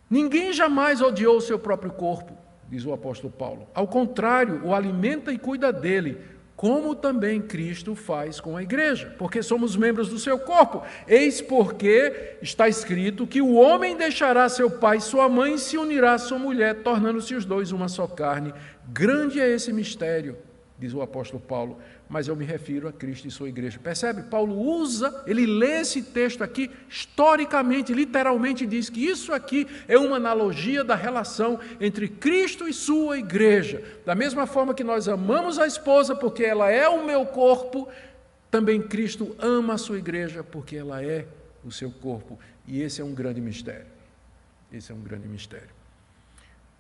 Ninguém jamais odiou o seu próprio corpo, diz o apóstolo Paulo. Ao contrário, o alimenta e cuida dele, como também Cristo faz com a igreja, porque somos membros do seu corpo. Eis porque está escrito que o homem deixará seu pai e sua mãe e se unirá à sua mulher, tornando-se os dois uma só carne. Grande é esse mistério, diz o apóstolo Paulo, mas eu me refiro a Cristo e sua igreja. Percebe? Paulo ele lê esse texto aqui, historicamente, literalmente diz que isso aqui é uma analogia da relação entre Cristo e sua igreja. Da mesma forma que nós amamos a esposa porque ela é o meu corpo, também Cristo ama a sua igreja porque ela é o seu corpo. E esse é um grande mistério. Esse é um grande mistério.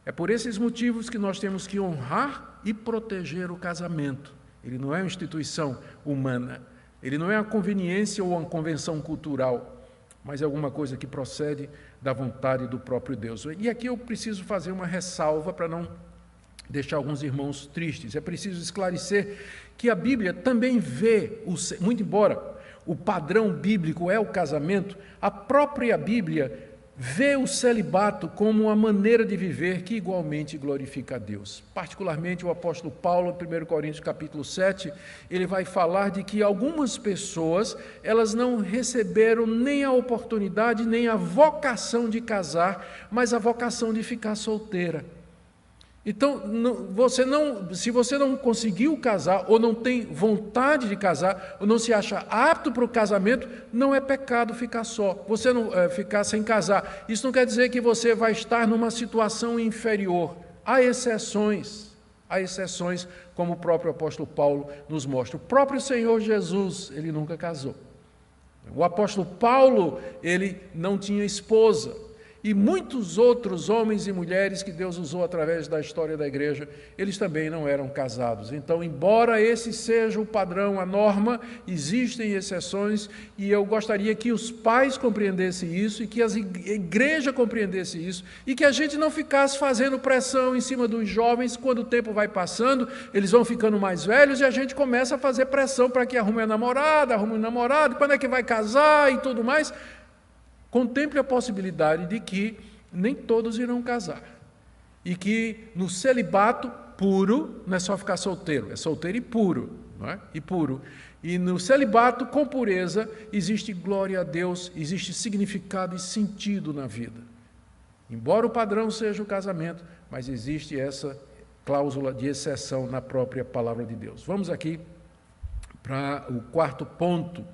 É por esses motivos que nós temos que honrar e proteger o casamento. Ele não é uma instituição humana, ele não é uma conveniência ou uma convenção cultural, mas é alguma coisa que procede da vontade do próprio Deus. E aqui eu preciso fazer uma ressalva para não deixar alguns irmãos tristes. É preciso esclarecer que a Bíblia também vê, muito embora o padrão bíblico é o casamento, a própria Bíblia vê o celibato como uma maneira de viver que igualmente glorifica a Deus. Particularmente o apóstolo Paulo, em 1 Coríntios capítulo 7, ele vai falar de que algumas pessoas, elas não receberam nem a oportunidade, nem a vocação de casar, mas a vocação de ficar solteira. Então, se você não conseguiu casar, ou não tem vontade de casar, ou não se acha apto para o casamento, não é pecado ficar só, você não ficar sem casar. Isso não quer dizer que você vai estar numa situação inferior. Há exceções, como o próprio apóstolo Paulo nos mostra. O próprio Senhor Jesus, ele nunca casou. O apóstolo Paulo, ele não tinha esposa. E muitos outros homens e mulheres que Deus usou através da história da igreja, eles também não eram casados. Então, embora esse seja o padrão, a norma, existem exceções, e eu gostaria que os pais compreendessem isso, e que a igreja compreendesse isso, e que a gente não ficasse fazendo pressão em cima dos jovens. Quando o tempo vai passando, eles vão ficando mais velhos, e a gente começa a fazer pressão para que arrume a namorada, arrume o namorado, quando é que vai casar e tudo mais. Contemple a possibilidade de que nem todos irão casar. E que no celibato puro, não é só ficar solteiro, é solteiro e puro, não é? E puro. E no celibato com pureza existe glória a Deus, existe significado e sentido na vida. Embora o padrão seja o casamento, mas existe essa cláusula de exceção na própria palavra de Deus. Vamos aqui para o quarto ponto.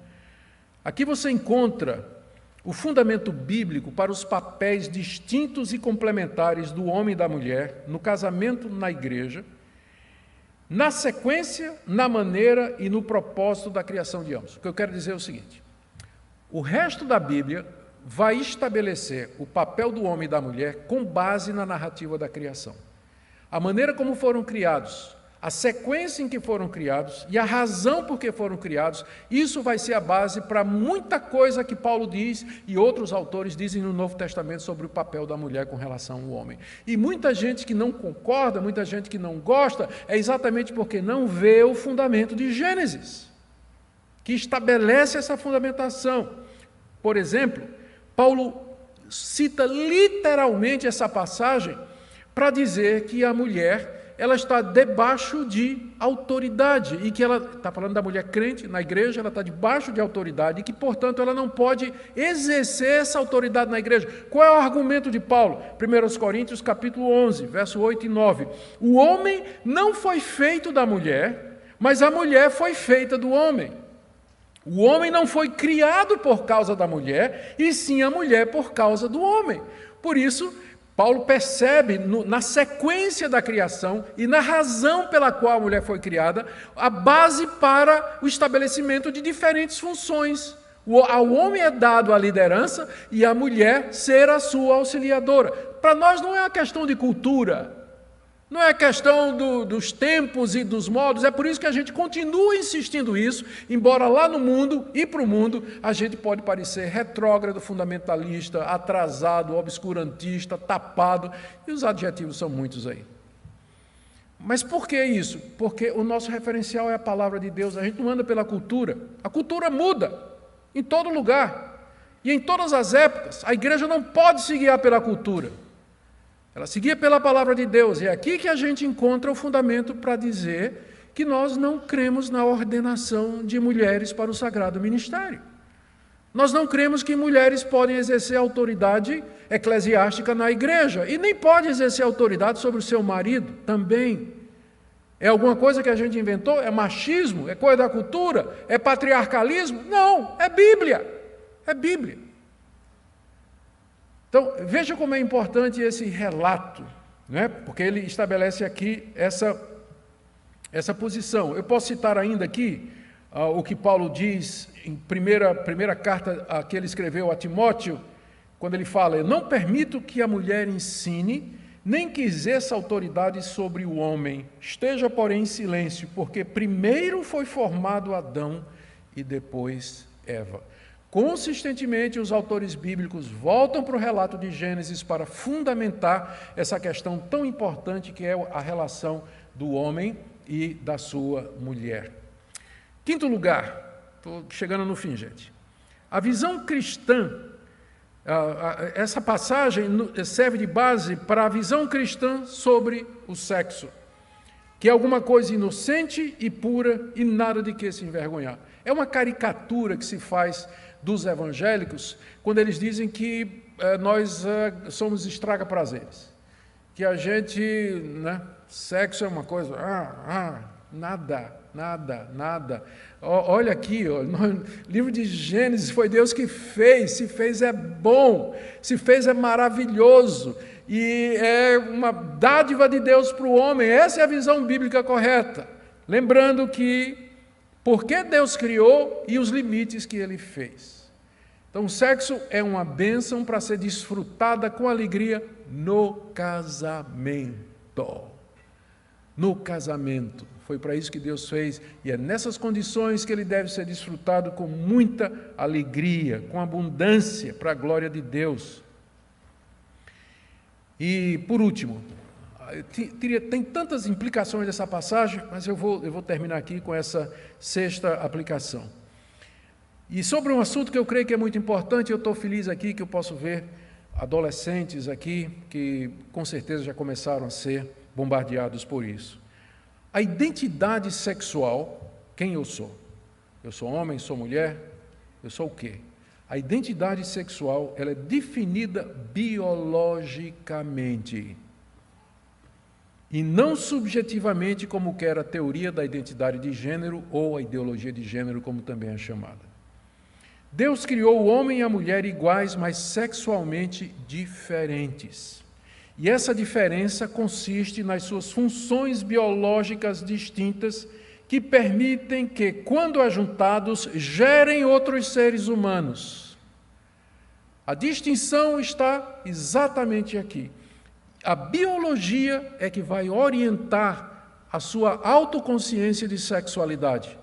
Aqui você encontra o fundamento bíblico para os papéis distintos e complementares do homem e da mulher no casamento na igreja, na sequência, na maneira e no propósito da criação de ambos. O que eu quero dizer é o seguinte: o resto da Bíblia vai estabelecer o papel do homem e da mulher com base na narrativa da criação. A maneira como foram criados, a sequência em que foram criados e a razão por que foram criados, isso vai ser a base para muita coisa que Paulo diz e outros autores dizem no Novo Testamento sobre o papel da mulher com relação ao homem. E muita gente que não concorda, muita gente que não gosta, é exatamente porque não vê o fundamento de Gênesis, que estabelece essa fundamentação. Por exemplo, Paulo cita literalmente essa passagem para dizer que a mulher, ela está debaixo de autoridade, e que ela, está falando da mulher crente na igreja, ela está debaixo de autoridade, e que, portanto, ela não pode exercer essa autoridade na igreja. Qual é o argumento de Paulo? 1 Coríntios capítulo 11, verso 8 e 9. O homem não foi feito da mulher, mas a mulher foi feita do homem. O homem não foi criado por causa da mulher, e sim a mulher por causa do homem. Por isso, Paulo percebe na sequência da criação e na razão pela qual a mulher foi criada, a base para o estabelecimento de diferentes funções. Ao homem é dado a liderança e à mulher ser a sua auxiliadora. Para nós não é uma questão de cultura, não é questão dos tempos e dos modos, é por isso que a gente continua insistindo isso, embora lá no mundo e para o mundo a gente pode parecer retrógrado, fundamentalista, atrasado, obscurantista, tapado, e os adjetivos são muitos aí. Mas por que isso? Porque o nosso referencial é a palavra de Deus, a gente não anda pela cultura. A cultura muda em todo lugar e em todas as épocas. A igreja não pode se guiar pela cultura. Ela seguia pela palavra de Deus, e é aqui que a gente encontra o fundamento para dizer que nós não cremos na ordenação de mulheres para o sagrado ministério. Nós não cremos que mulheres podem exercer autoridade eclesiástica na igreja, e nem pode exercer autoridade sobre o seu marido também. É alguma coisa que a gente inventou? É machismo? É coisa da cultura? É patriarcalismo? Não, é Bíblia. É Bíblia. Então, veja como é importante esse relato, né? Porque ele estabelece aqui essa posição. Eu posso citar ainda aqui o que Paulo diz em primeira carta que ele escreveu a Timóteo, quando ele fala: eu não permito que a mulher ensine, nem que exerça autoridade sobre o homem, esteja, porém, em silêncio, porque primeiro foi formado Adão e depois Eva. Consistentemente, os autores bíblicos voltam para o relato de Gênesis para fundamentar essa questão tão importante que é a relação do homem e da sua mulher. Quinto lugar, estou chegando no fim, gente. A visão cristã, essa passagem serve de base para a visão cristã sobre o sexo, que é alguma coisa inocente e pura e nada de que se envergonhar. É uma caricatura que se faz dos evangélicos quando eles dizem que nós somos estraga-prazeres, que a gente, né, sexo é uma coisa, nada. Olha aqui, no livro de Gênesis foi Deus que fez, se fez é bom, se fez é maravilhoso, e é uma dádiva de Deus para o homem. Essa é a visão bíblica correta, lembrando que por que Deus criou e os limites que Ele fez. Então, o sexo é uma bênção para ser desfrutada com alegria no casamento. No casamento. Foi para isso que Deus fez, e é nessas condições que ele deve ser desfrutado com muita alegria, com abundância, para a glória de Deus. E, por último, tem tantas implicações dessa passagem, mas eu vou terminar aqui com essa sexta aplicação. E sobre um assunto que eu creio que é muito importante, eu estou feliz aqui que eu posso ver adolescentes aqui que com certeza já começaram a ser bombardeados por isso. A identidade sexual, quem eu sou? Eu sou homem, sou mulher, eu sou o quê? A identidade sexual, ela é definida biologicamente e não subjetivamente, como quer a teoria da identidade de gênero ou a ideologia de gênero, como também é chamada. Deus criou o homem e a mulher iguais, mas sexualmente diferentes. E essa diferença consiste nas suas funções biológicas distintas que permitem que, quando ajuntados, gerem outros seres humanos. A distinção está exatamente aqui. A biologia é que vai orientar a sua autoconsciência de sexualidade.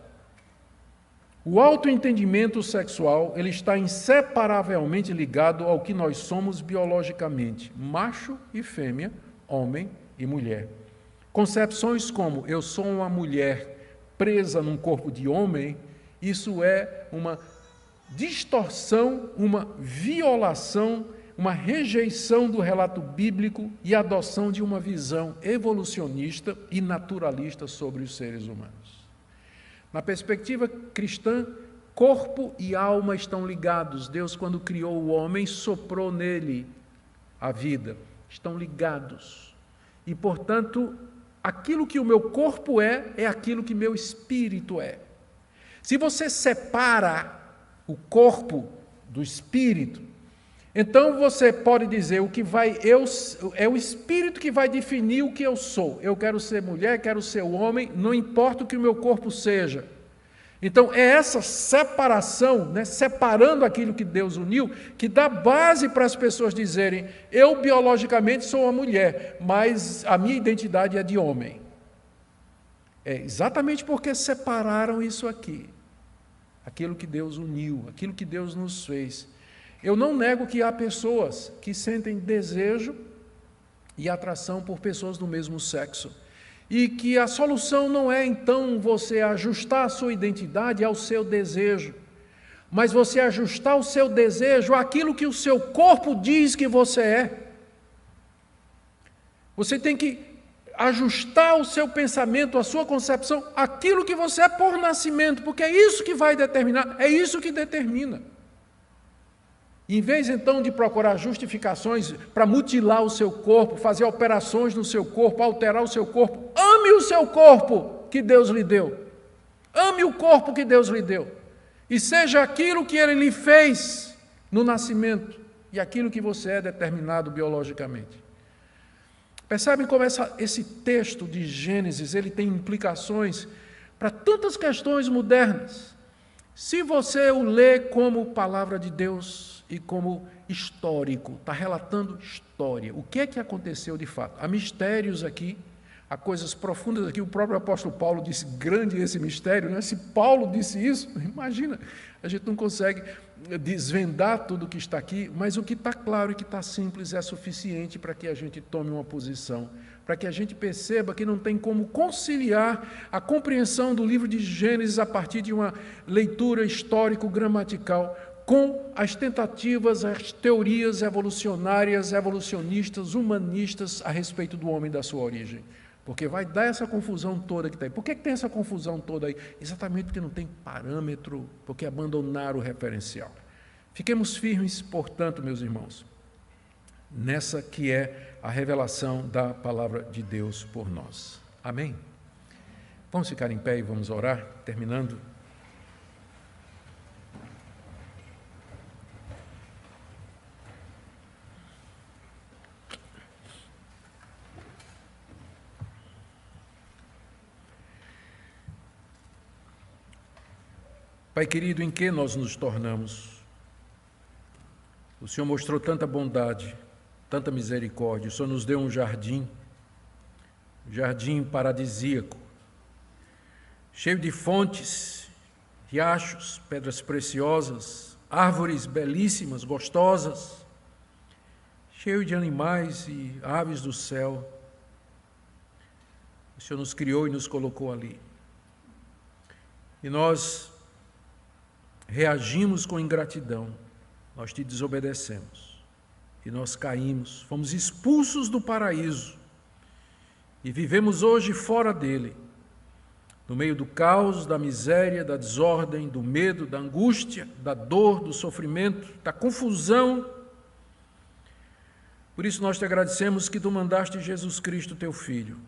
O autoentendimento sexual, ele está inseparavelmente ligado ao que nós somos biologicamente, macho e fêmea, homem e mulher. Concepções como eu sou uma mulher presa num corpo de homem, isso é uma distorção, uma violação, uma rejeição do relato bíblico e adoção de uma visão evolucionista e naturalista sobre os seres humanos. Na perspectiva cristã, corpo e alma estão ligados. Deus, quando criou o homem, soprou nele a vida. Estão ligados. E, portanto, aquilo que o meu corpo é aquilo que meu espírito é. Se você separa o corpo do espírito, então você pode dizer é o espírito que vai definir o que eu sou. Eu quero ser mulher, quero ser homem, não importa o que o meu corpo seja. Então é essa separação, separando aquilo que Deus uniu, que dá base para as pessoas dizerem: eu biologicamente sou uma mulher, mas a minha identidade é de homem. É exatamente porque separaram isso aqui, aquilo que Deus uniu, aquilo que Deus nos fez. Eu não nego que há pessoas que sentem desejo e atração por pessoas do mesmo sexo. E que a solução não é, então, você ajustar a sua identidade ao seu desejo, mas você ajustar o seu desejo àquilo que o seu corpo diz que você é. Você tem que ajustar o seu pensamento, a sua concepção, àquilo que você é por nascimento, porque é isso que vai determinar, é isso que determina. Em vez, então, de procurar justificações para mutilar o seu corpo, fazer operações no seu corpo, alterar o seu corpo, ame o seu corpo que Deus lhe deu. Ame o corpo que Deus lhe deu. E seja aquilo que Ele lhe fez no nascimento e aquilo que você é determinado biologicamente. Percebem como esse texto de Gênesis ele tem implicações para tantas questões modernas. Se você o lê como palavra de Deus e como histórico, está relatando história, o que é que aconteceu de fato? Há mistérios aqui, há coisas profundas aqui. O próprio apóstolo Paulo disse, grande esse mistério, né? Se Paulo disse isso, imagina, a gente não consegue desvendar tudo o que está aqui, mas o que está claro e que está simples é suficiente para que a gente tome uma posição, para que a gente perceba que não tem como conciliar a compreensão do livro de Gênesis a partir de uma leitura histórico-gramatical com as tentativas, as teorias evolucionárias, evolucionistas, humanistas a respeito do homem e da sua origem. Porque vai dar essa confusão toda que está aí. Por que tem essa confusão toda aí? Exatamente porque não tem parâmetro, porque abandonaram o referencial. Fiquemos firmes, portanto, meus irmãos, nessa que é a revelação da palavra de Deus por nós. Amém? Vamos ficar em pé e vamos orar, terminando. Pai querido, em que nós nos tornamos? O Senhor mostrou tanta bondade, tanta misericórdia. O Senhor nos deu um jardim paradisíaco, cheio de fontes, riachos, pedras preciosas, árvores belíssimas, gostosas, cheio de animais e aves do céu. O Senhor nos criou e nos colocou ali. E nós reagimos com ingratidão, nós te desobedecemos e nós caímos, fomos expulsos do paraíso e vivemos hoje fora dele, no meio do caos, da miséria, da desordem, do medo, da angústia, da dor, do sofrimento, da confusão. Por isso nós te agradecemos que tu mandaste Jesus Cristo, teu Filho,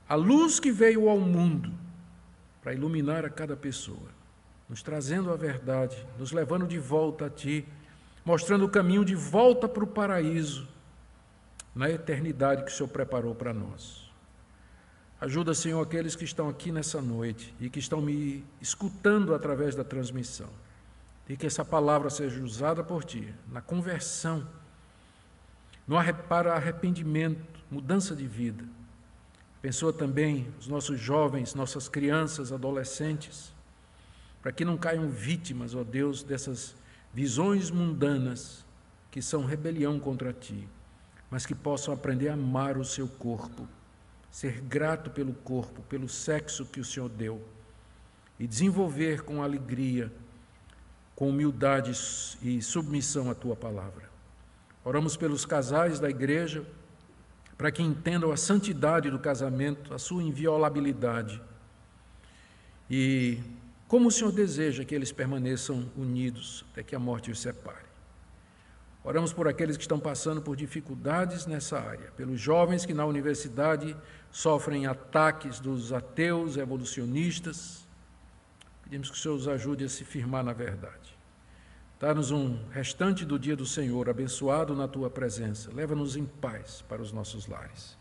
a luz que veio ao mundo para iluminar a cada pessoa, nos trazendo a verdade, nos levando de volta a Ti, mostrando o caminho de volta para o paraíso, na eternidade que o Senhor preparou para nós. Ajuda, Senhor, aqueles que estão aqui nessa noite e que estão me escutando através da transmissão, e que essa palavra seja usada por Ti, na conversão, para arrependimento, mudança de vida. Abençoa também os nossos jovens, nossas crianças, adolescentes, para que não caiam vítimas, ó Deus, dessas visões mundanas que são rebelião contra Ti, mas que possam aprender a amar o seu corpo, ser grato pelo corpo, pelo sexo que o Senhor deu, e desenvolver com alegria, com humildade e submissão à Tua palavra. Oramos pelos casais da igreja, para que entendam a santidade do casamento, a sua inviolabilidade, e como o Senhor deseja que eles permaneçam unidos até que a morte os separe. Oramos por aqueles que estão passando por dificuldades nessa área, pelos jovens que na universidade sofrem ataques dos ateus, evolucionistas. Pedimos que o Senhor os ajude a se firmar na verdade. Dá-nos um restante do dia do Senhor, abençoado na Tua presença. Leva-nos em paz para os nossos lares.